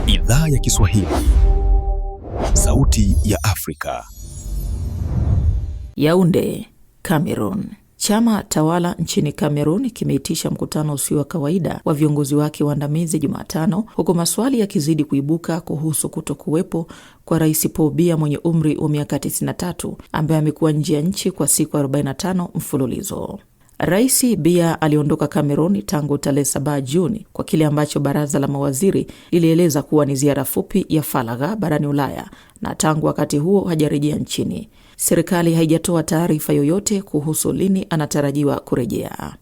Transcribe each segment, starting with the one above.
Idhaa ya Kiswahili, Sauti ya Afrika. Yaounde, Cameroon. Chama tawala nchini Cameroon kimeitisha mkutano usio wa kawaida wa viongozi wake waandamizi Jumatano, huku maswali yakizidi kuibuka kuhusu kutokuwepo kwa Rais Paul Biya mwenye umri wa miaka 93 ambaye amekuwa nje ya nchi kwa siku 45 mfululizo. Rais Biya aliondoka Cameroon tangu tarehe 7 Juni kwa kile ambacho baraza la mawaziri lilieleza kuwa ni ziara fupi ya faragha barani Ulaya, na tangu wakati huo hajarejea nchini. Serikali haijatoa taarifa yoyote kuhusu lini anatarajiwa kurejea.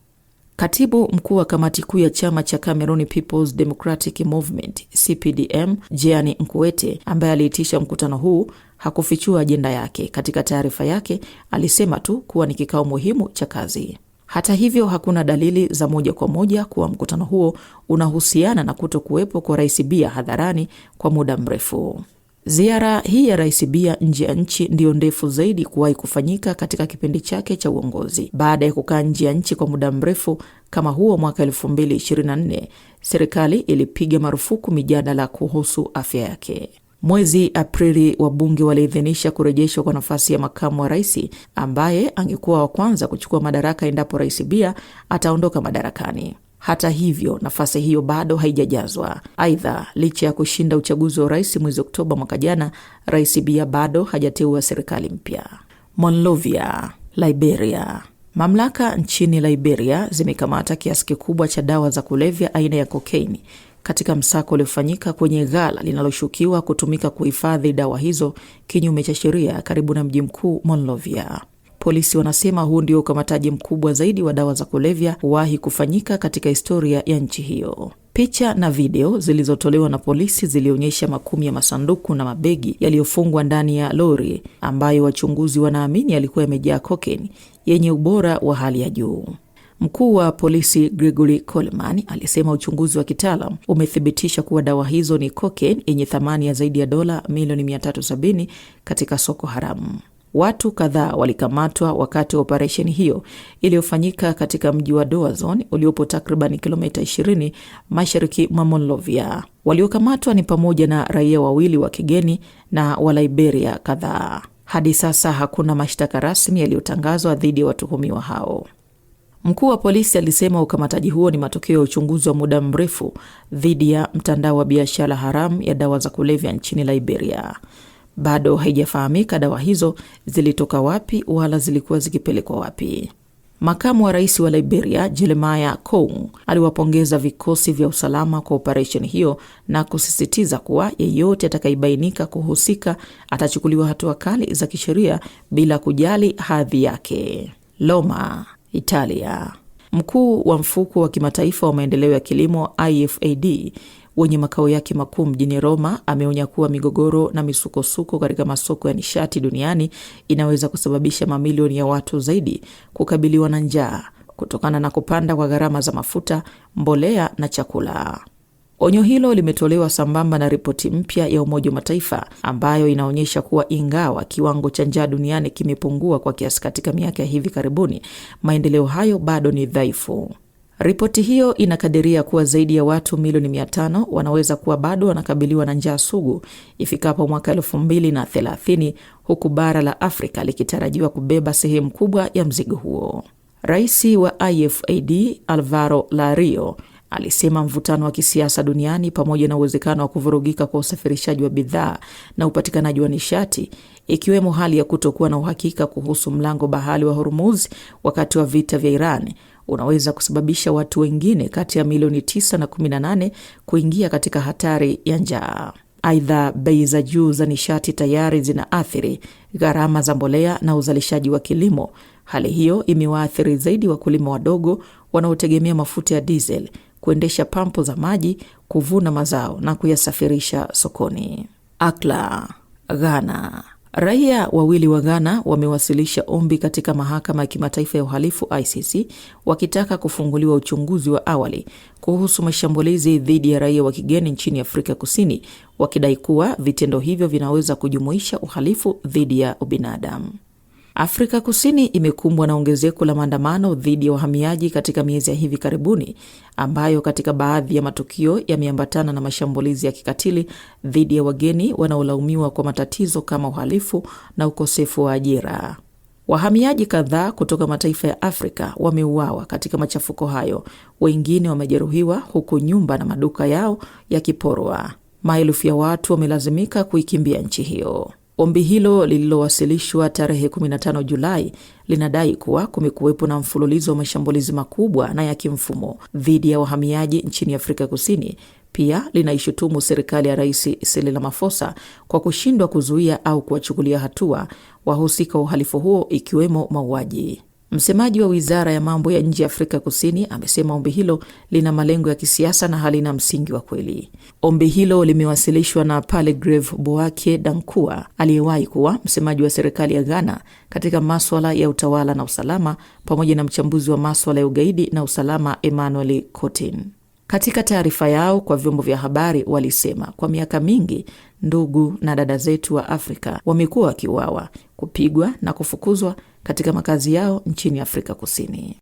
Katibu mkuu wa kamati kuu ya chama cha Cameroon People's Democratic Movement CPDM, Jean Nkuete, ambaye aliitisha mkutano huu, hakufichua ajenda yake. Katika taarifa yake alisema tu kuwa ni kikao muhimu cha kazi. Hata hivyo, hakuna dalili za moja kwa moja kuwa mkutano huo unahusiana na kutokuwepo kwa Rais Biya hadharani kwa muda mrefu. Ziara hii ya Rais Biya nje ya nchi ndiyo ndefu zaidi kuwahi kufanyika katika kipindi chake cha uongozi. Baada ya kukaa nje ya nchi kwa muda mrefu kama huo mwaka 2024, serikali ilipiga marufuku mijadala kuhusu afya yake. Mwezi Aprili, wabunge waliidhinisha kurejeshwa kwa nafasi ya makamu wa rais ambaye angekuwa wa kwanza kuchukua madaraka endapo Rais Biya ataondoka madarakani. Hata hivyo, nafasi hiyo bado haijajazwa. Aidha, licha ya kushinda uchaguzi wa rais mwezi Oktoba mwaka jana, Rais Biya bado hajateua serikali mpya. Monrovia, Liberia. Mamlaka nchini Liberia zimekamata kiasi kikubwa cha dawa za kulevya aina ya kokaini katika msako uliofanyika kwenye ghala linaloshukiwa kutumika kuhifadhi dawa hizo kinyume cha sheria karibu na mji mkuu Monrovia. Polisi wanasema huu ndio ukamataji mkubwa zaidi wa dawa za kulevya kuwahi kufanyika katika historia ya nchi hiyo. Picha na video zilizotolewa na polisi zilionyesha makumi ya masanduku na mabegi yaliyofungwa ndani ya lori ambayo wachunguzi wanaamini yalikuwa yamejaa cocaine yenye ubora wa hali ya juu. Mkuu wa polisi Gregory Coleman alisema uchunguzi wa kitaalam umethibitisha kuwa dawa hizo ni cocaine yenye thamani ya zaidi ya dola milioni 370 katika soko haramu. Watu kadhaa walikamatwa wakati wa operesheni hiyo iliyofanyika katika mji wa Doazone uliopo takriban kilomita 20 mashariki mwa Monrovia. Waliokamatwa ni pamoja na raia wawili wa kigeni na wa Liberia kadhaa. Hadi sasa hakuna mashtaka rasmi yaliyotangazwa dhidi ya watuhumiwa hao. Mkuu wa polisi alisema ukamataji huo ni matokeo ya uchunguzi wa muda mrefu dhidi ya mtandao wa biashara haramu ya dawa za kulevya nchini Liberia. Bado haijafahamika dawa hizo zilitoka wapi wala zilikuwa zikipelekwa wapi. Makamu wa rais wa Liberia, Jeremiah Kong, aliwapongeza vikosi vya usalama kwa operesheni hiyo na kusisitiza kuwa yeyote atakayebainika kuhusika atachukuliwa hatua kali za kisheria bila kujali hadhi yake. Roma, Italia. Mkuu wa mfuko wa kimataifa wa maendeleo ya kilimo IFAD wenye makao yake makuu mjini Roma ameonya kuwa migogoro na misukosuko katika masoko ya nishati duniani inaweza kusababisha mamilioni ya watu zaidi kukabiliwa na njaa kutokana na kupanda kwa gharama za mafuta, mbolea na chakula. Onyo hilo limetolewa sambamba na ripoti mpya ya Umoja wa Mataifa ambayo inaonyesha kuwa ingawa kiwango cha njaa duniani kimepungua kwa kiasi katika miaka ya hivi karibuni, maendeleo hayo bado ni dhaifu. Ripoti hiyo inakadiria kuwa zaidi ya watu milioni 500 wanaweza kuwa bado wanakabiliwa na njaa sugu ifikapo mwaka 2030, huku bara la Afrika likitarajiwa kubeba sehemu kubwa ya mzigo huo. Rais wa IFAD Alvaro Lario alisema mvutano wa kisiasa duniani pamoja na uwezekano wa kuvurugika kwa usafirishaji wa bidhaa na upatikanaji wa nishati, ikiwemo hali ya kutokuwa na uhakika kuhusu mlango bahari wa Hormuz wakati wa vita vya Iran, unaweza kusababisha watu wengine kati ya milioni 9 na 18 kuingia katika hatari ya njaa. Aidha, bei za juu za nishati tayari zinaathiri gharama za mbolea na uzalishaji wa kilimo. Hali hiyo imewaathiri zaidi wakulima wadogo wanaotegemea mafuta ya diesel kuendesha pampu za maji, kuvuna mazao na kuyasafirisha sokoni. Accra, Ghana. Raia wawili wa Ghana wamewasilisha ombi katika mahakama ya kimataifa ya uhalifu ICC wakitaka kufunguliwa uchunguzi wa awali kuhusu mashambulizi dhidi ya raia wa kigeni nchini Afrika Kusini, wakidai kuwa vitendo hivyo vinaweza kujumuisha uhalifu dhidi ya ubinadamu. Afrika Kusini imekumbwa na ongezeko la maandamano dhidi ya wahamiaji katika miezi ya hivi karibuni, ambayo katika baadhi ya matukio yameambatana na mashambulizi ya kikatili dhidi ya wageni wanaolaumiwa kwa matatizo kama uhalifu na ukosefu wa ajira. Wahamiaji kadhaa kutoka mataifa ya Afrika wameuawa katika machafuko hayo, wengine wamejeruhiwa huku nyumba na maduka yao yakiporwa. Maelfu ya watu wamelazimika kuikimbia nchi hiyo. Ombi hilo lililowasilishwa tarehe 15 Julai linadai kuwa kumekuwepo na mfululizo wa mashambulizi makubwa na ya kimfumo dhidi ya wahamiaji nchini Afrika Kusini. Pia linaishutumu serikali ya Rais Cyril Ramaphosa kwa kushindwa kuzuia au kuwachukulia hatua wahusika wa uhalifu huo, ikiwemo mauaji. Msemaji wa Wizara ya Mambo ya Nje ya Afrika Kusini amesema ombi hilo lina malengo ya kisiasa na halina msingi wa kweli. Ombi hilo limewasilishwa na Palgrave Boake Dankwa, aliyewahi kuwa msemaji wa serikali ya Ghana katika masuala ya utawala na usalama, pamoja na mchambuzi wa masuala ya ugaidi na usalama Emmanuel Cotin. Katika taarifa yao kwa vyombo vya habari walisema, kwa miaka mingi ndugu na dada zetu wa Afrika wamekuwa wakiuawa, kupigwa na kufukuzwa katika makazi yao nchini Afrika Kusini.